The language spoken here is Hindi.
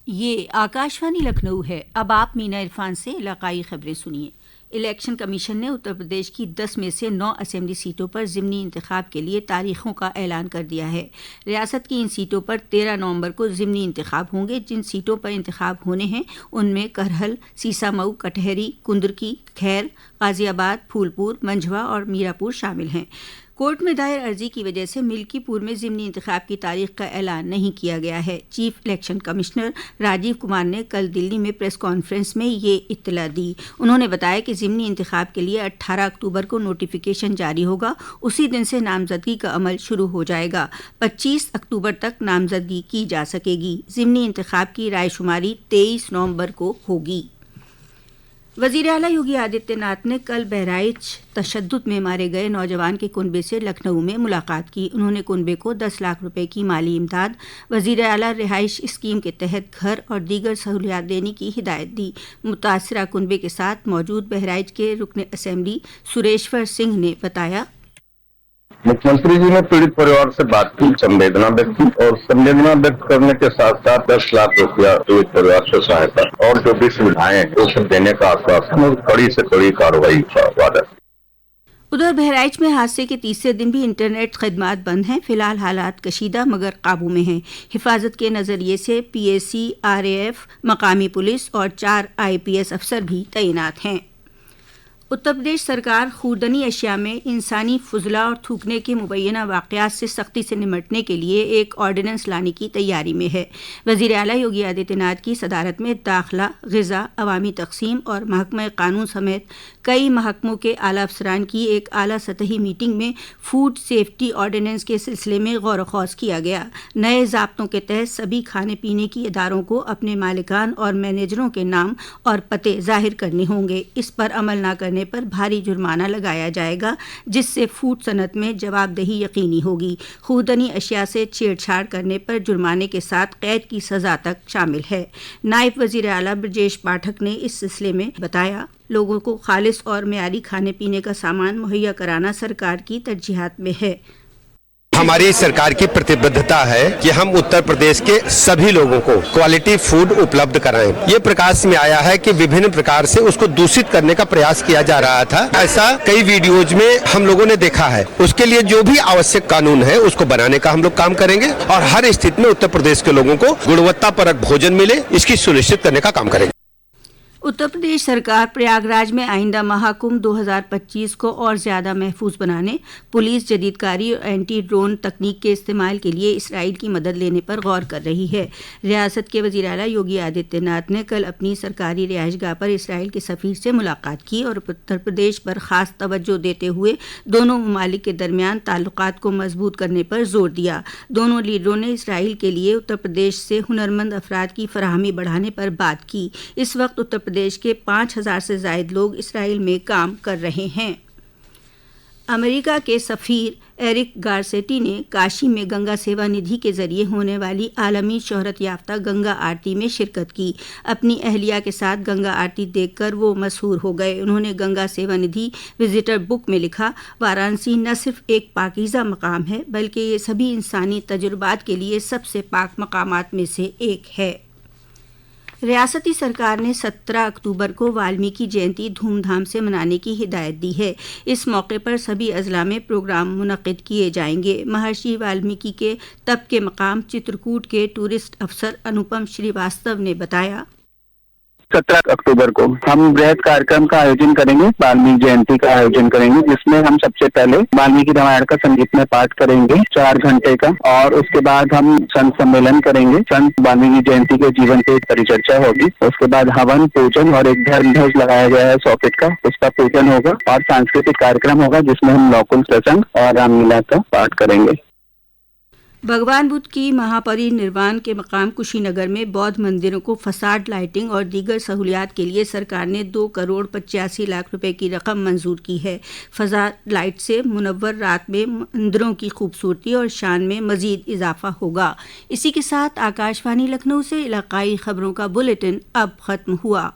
ये आकाशवाणी लखनऊ है। अब आप मीना इरफान से इलाकाई खबरें सुनिए। इलेक्शन कमीशन ने उत्तर प्रदेश की 10 में से 9 असेंबली सीटों पर ज़िमनी इंतखाब के लिए तारीखों का ऐलान कर दिया है। रियासत की इन सीटों पर 13 नवंबर को ज़िमनी इंतखाब होंगे। जिन सीटों पर इंतखाब होने हैं उनमें करहल, सीसामऊ, कटहरी, कुंदरकी, खैर, गाजियाबाद, फूलपुर, मंझवा और मीरापुर शामिल हैं। कोर्ट में दायर अर्जी की वजह से मिल्कीपुर में ज़िमनी इंतखाब की तारीख का ऐलान नहीं किया गया है। Chief election commissioner Rajiv Kumar ने कल दिल्ली में प्रेस कॉन्फ्रेंस में ये इत्तला दी। उन्होंने बताया कि ज़िमनी इंतखाब के लिए 18 अक्टूबर को नोटिफिकेशन जारी होगा। उसी दिन से नामजदगी का अमल शुरू हो जाएगा। 25 अक्टूबर तक नामजदगी की जा सकेगी। ज़िमनी इंतखाब की रायशुमारी 23 नवंबर को होगी। वज़ीर आला योगी आदित्यनाथ ने कल बहराइच तशद्दुद में मारे गए नौजवान के कुनबे से लखनऊ में मुलाकात की। उन्होंने कुनबे को 10 लाख रुपए की माली इमदाद, वज़ीर आला रिहाइश स्कीम के तहत घर और दीगर सहूलियात देने की हिदायत दी। मुतासरा कुनबे के साथ मौजूद बहराइच के रुकन असेंबली सुरेश्वर सिंह ने बताया, मुख्यमंत्री जी ने पीड़ित परिवार से बात की, संवेदना व्यक्त की और संवेदना व्यक्त करने के साथ साथ 10 लाख रुपया पीड़ित परिवार से सहायता और जो भी सुविधाएं वो सब देने का आश्वासन और कड़ी से कड़ी कार्रवाई का वादा। उधर बहराइच में हादसे के तीसरे दिन भी इंटरनेट खदमात बंद हैं। फिलहाल हालात कशीदा मगर काबू में हैं। हिफाजत के नज़रिए से PAC, RAF, मकामी पुलिस और 4 IPS अफसर भी तैनात हैं। उत्तर प्रदेश सरकार खूरदनी अशिया में इंसानी फुजला और थूकने के मुबैना वाक़यात से सख्ती से निमटने के लिए एक ऑर्डिनेंस लाने की तैयारी में है। वज़ीर आला योगी आदित्यनाथ की सदारत में दाखिला, ग़िज़ा, अवामी तक़सीम और महकमा क़ानून समेत कई महकमों के आला अफसरान की एक आला सतही मीटिंग में फूड सेफ्टी ऑर्डिनेंस के सिलसिले में गौर व खौज़ किया गया। नए ज़ाब्तों के तहत सभी खाने पीने की इदारों को अपने मालिकान और मैनेजरों के नाम और पते ज़ाहिर करने होंगे। इस पर अमल न करने पर भारी जुर्माना लगाया जाएगा, जिससे फूड सनत में जवाबदेही यकीनी होगी। खूरदनी अशिया से छेड़छाड़ करने पर जुर्माने के साथ कैद की सज़ा तक शामिल है। नायब वज़ीर आला ब्रजेश पाठक ने इस सिलसिले में बताया, लोगों को खालिस और मेयारी खाने पीने का सामान मुहैया कराना सरकार की तरजीहात में है। हमारी सरकार की प्रतिबद्धता है कि हम उत्तर प्रदेश के सभी लोगों को क्वालिटी फूड उपलब्ध कराएं। ये प्रकाश में आया है कि विभिन्न प्रकार से उसको दूषित करने का प्रयास किया जा रहा था। ऐसा कई वीडियोज में हम लोगों ने देखा है। उसके लिए जो भी आवश्यक कानून है उसको बनाने का हम लोग काम करेंगे और हर स्थिति में उत्तर प्रदेश के लोगों को गुणवत्तापरक भोजन मिले, इसकी सुनिश्चित करने का काम करेंगे। उत्तर प्रदेश सरकार प्रयागराज में आइंदा महाकुंभ 2025 को और ज़्यादा महफूज बनाने, पुलिस, जदीदकारी और एंटी ड्रोन तकनीक के इस्तेमाल के लिए इसराइल की मदद लेने पर गौर कर रही है। रियासत के वज़ीर आला योगी आदित्यनाथ ने कल अपनी सरकारी रिहाइशगाह पर इसराइल के सफ़ीर से मुलाकात की और उत्तर प्रदेश पर ख़ास तवज्जो देते हुए दोनों ममालिक के दरमियान ताल्लुकात को मजबूत करने पर जोर दिया। दोनों लीडरों ने इसराइल के लिए उत्तर प्रदेश से हुनरमंद अफराद की फराहमी बढ़ाने पर बात की। इस वक्त उत्तर प्रदेश के 5000 से ज़ायद लोग इसराइल में काम कर रहे हैं। अमेरिका के सफ़ीर एरिक गारसेटी ने काशी में गंगा सेवा निधि के जरिए होने वाली आलमी शोहरत याफ्ता गंगा आरती में शिरकत की। अपनी अहलिया के साथ गंगा आरती देखकर वो मशहूर हो गए। उन्होंने गंगा सेवा निधि विजिटर बुक में लिखा, वाराणसी न सिर्फ एक पाकीज़ा मकाम है बल्कि ये सभी इंसानी तजुर्बात के लिए सबसे पाक मकामात में से एक है। रियासती सरकार ने 17 अक्टूबर को वाल्मीकि जयंती धूमधाम से मनाने की हिदायत दी है। इस मौके पर सभी अजला में प्रोग्राम मुनक़िद किए जाएंगे। महर्षि वाल्मीकि के तप के मकाम चित्रकूट के टूरिस्ट अफसर अनुपम श्रीवास्तव ने बताया, 17 अक्टूबर को हम बृहद कार्यक्रम का आयोजन करेंगे, वाल्मीकि जयंती का आयोजन करेंगे, जिसमें हम सबसे पहले वाल्मीकि रामायण का संगीत में पाठ करेंगे 4 घंटे का और उसके बाद हम संत सम्मेलन करेंगे। संत वाल्मीकि जयंती के जीवन पे परिचर्चा होगी। उसके बाद हवन, पूजन और एक धर्म ध्वज लगाया गया है 100 फीट का, उसका पूजन होगा और सांस्कृतिक कार्यक्रम होगा जिसमें हम नौकुल प्रसंग और रामलीला का पाठ करेंगे। भगवान बुद्ध की महापरिनिर्वाण के मकाम कुशीनगर में बौद्ध मंदिरों को फसाड लाइटिंग और दीगर सहूलियात के लिए सरकार ने 2 करोड़ 85 लाख रुपए की रकम मंजूर की है। फसाड लाइट से मुनव्वर रात में मंदिरों की खूबसूरती और शान में मजीद इजाफा होगा। इसी के साथ आकाशवाणी लखनऊ से इलाकाई खबरों का बुलेटिन अब खत्म हुआ।